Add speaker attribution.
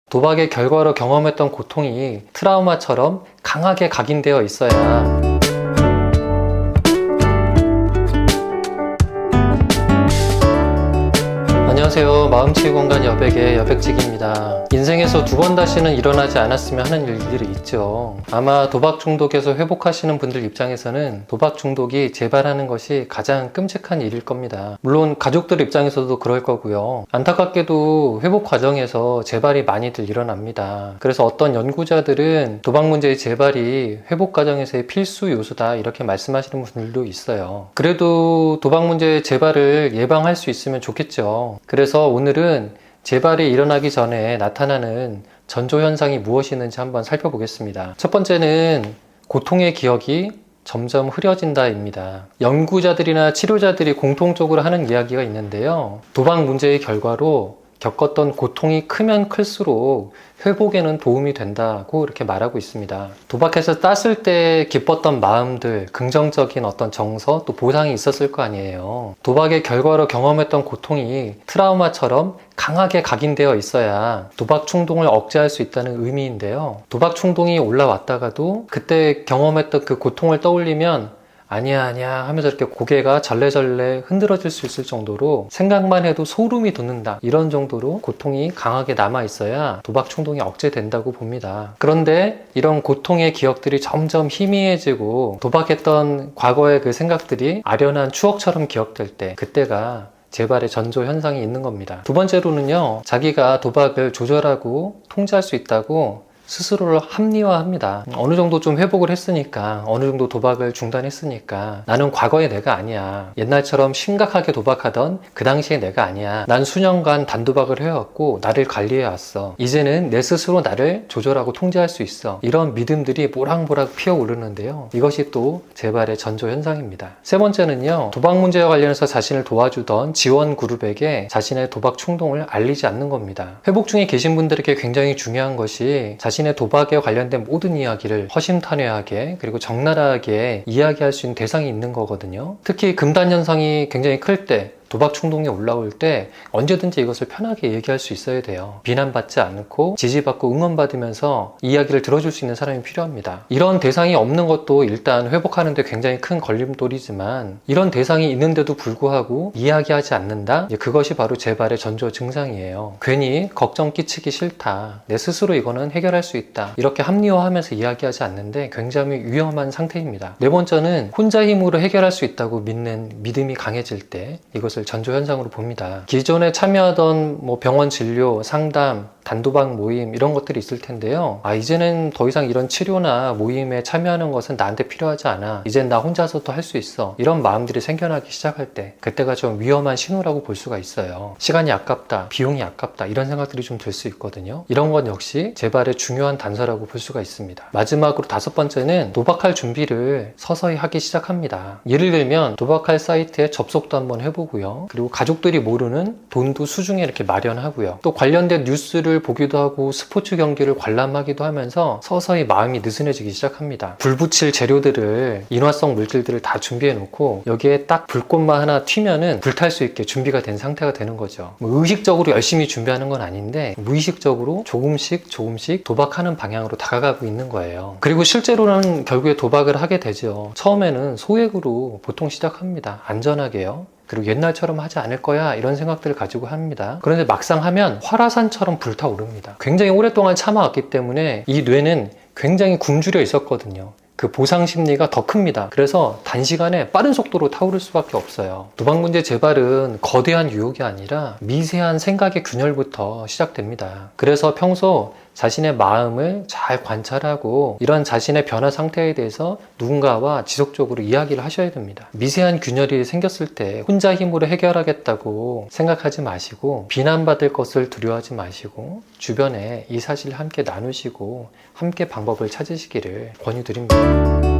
Speaker 1: 도박의 결과로 경험했던 고통이 트라우마처럼 강하게 각인되어 있어야 안녕하세요. 마음치유공간 여백의 여백직입니다. 인생에서 두 번 다시는 일어나지 않았으면 하는 일들이 있죠. 아마 도박 중독에서 회복하시는 분들 입장에서는 도박 중독이 재발하는 것이 가장 끔찍한 일일 겁니다. 물론 가족들 입장에서도 그럴 거고요. 안타깝게도 회복 과정에서 재발이 많이들 일어납니다. 그래서 어떤 연구자들은 도박 문제의 재발이 회복 과정에서의 필수 요소다 이렇게 말씀하시는 분들도 있어요. 그래도 도박 문제의 재발을 예방할 수 있으면 좋겠죠. 그래서 오늘은 재발이 일어나기 전에 나타나는 전조현상이 무엇이 있는지 한번 살펴보겠습니다. 첫 번째는 고통의 기억이 점점 흐려진다입니다. 연구자들이나 치료자들이 공통적으로 하는 이야기가 있는데요. 도박 문제의 결과로 겪었던 고통이 크면 클수록 회복에는 도움이 된다고 이렇게 말하고 있습니다. 도박해서 땄을 때 기뻤던 마음들, 긍정적인 어떤 정서, 또 보상이 있었을 거 아니에요. 도박의 결과로 경험했던 고통이 트라우마처럼 강하게 각인되어 있어야 도박 충동을 억제할 수 있다는 의미인데요. 도박 충동이 올라왔다가도 그때 경험했던 그 고통을 떠올리면 아니야 하면서 이렇게 고개가 절레절레 흔들어질 수 있을 정도로 생각만 해도 소름이 돋는다, 이런 정도로 고통이 강하게 남아있어야 도박 충동이 억제된다고 봅니다. 그런데 이런 고통의 기억들이 점점 희미해지고 도박했던 과거의 그 생각들이 아련한 추억처럼 기억될 때, 그때가 재발의 전조 현상이 있는 겁니다. 두 번째로는요, 자기가 도박을 조절하고 통제할 수 있다고 스스로를 합리화합니다. 어느 정도 좀 회복을 했으니까, 어느 정도 도박을 중단했으니까 나는 과거의 내가 아니야. 옛날처럼 심각하게 도박하던 그 당시의 내가 아니야. 난 수년간 단도박을 해왔고 나를 관리해왔어. 이제는 내 스스로 나를 조절하고 통제할 수 있어. 이런 믿음들이 모락모락 피어오르는데요. 이것이 또 재발의 전조 현상입니다. 세 번째는요, 도박 문제와 관련해서 자신을 도와주던 지원 그룹에게 자신의 도박 충동을 알리지 않는 겁니다. 회복 중에 계신 분들에게 굉장히 중요한 것이 자신의 도박에 관련된 모든 이야기를 허심탄회하게 그리고 적나라하게 이야기할 수 있는 대상이 있는 거거든요. 특히 금단 현상이 굉장히 클 때, 도박 충동이 올라올 때 언제든지 이것을 편하게 얘기할 수 있어야 돼요. 비난받지 않고 지지받고 응원받으면서 이야기를 들어줄 수 있는 사람이 필요합니다. 이런 대상이 없는 것도 일단 회복하는 데 굉장히 큰 걸림돌이지만, 이런 대상이 있는데도 불구하고 이야기하지 않는다? 그것이 바로 재발의 전조 증상이에요. 괜히 걱정 끼치기 싫다, 내 스스로 이거는 해결할 수 있다, 이렇게 합리화하면서 이야기하지 않는데 굉장히 위험한 상태입니다. 네 번째는 혼자 힘으로 해결할 수 있다고 믿는 믿음이 강해질 때, 이것을 전조 현상으로 봅니다. 기존에 참여하던 병원 진료, 상담, 단도박 모임 이런 것들이 있을 텐데요. 이제는 더 이상 이런 치료나 모임에 참여하는 것은 나한테 필요하지 않아. 이젠 나 혼자서도 할 수 있어. 이런 마음들이 생겨나기 시작할 때, 그때가 좀 위험한 신호라고 볼 수가 있어요. 시간이 아깝다, 비용이 아깝다, 이런 생각들이 좀 들 수 있거든요. 이런 건 역시 재발의 중요한 단서라고 볼 수가 있습니다. 마지막으로 다섯 번째는 도박할 준비를 서서히 하기 시작합니다. 예를 들면 도박할 사이트에 접속도 한번 해보고요. 그리고 가족들이 모르는 돈도 수중에 이렇게 마련하고요. 또 관련된 뉴스를 보기도 하고 스포츠 경기를 관람하기도 하면서 서서히 마음이 느슨해지기 시작합니다. 불 붙일 재료들을, 인화성 물질들을 다 준비해 놓고 여기에 딱 불꽃만 하나 튀면은 불탈 수 있게 준비가 된 상태가 되는 거죠. 의식적으로 열심히 준비하는 건 아닌데 무의식적으로 조금씩 도박하는 방향으로 다가가고 있는 거예요. 그리고 실제로는 결국에 도박을 하게 되죠. 처음에는 소액으로 보통 시작합니다. 안전하게요. 그리고 옛날처럼 하지 않을 거야, 이런 생각들을 가지고 합니다. 그런데 막상 하면 화라산처럼 불타오릅니다. 굉장히 오랫동안 참아왔기 때문에 이 뇌는 굉장히 굶주려 있었거든요. 그 보상 심리가 더 큽니다. 그래서 단시간에 빠른 속도로 타오를 수밖에 없어요. 도박 문제 재발은 거대한 유혹이 아니라 미세한 생각의 균열부터 시작됩니다. 그래서 평소 자신의 마음을 잘 관찰하고 이런 자신의 변화 상태에 대해서 누군가와 지속적으로 이야기를 하셔야 됩니다. 미세한 균열이 생겼을 때 혼자 힘으로 해결하겠다고 생각하지 마시고, 비난받을 것을 두려워하지 마시고, 주변에 이 사실을 함께 나누시고 함께 방법을 찾으시기를 권유드립니다.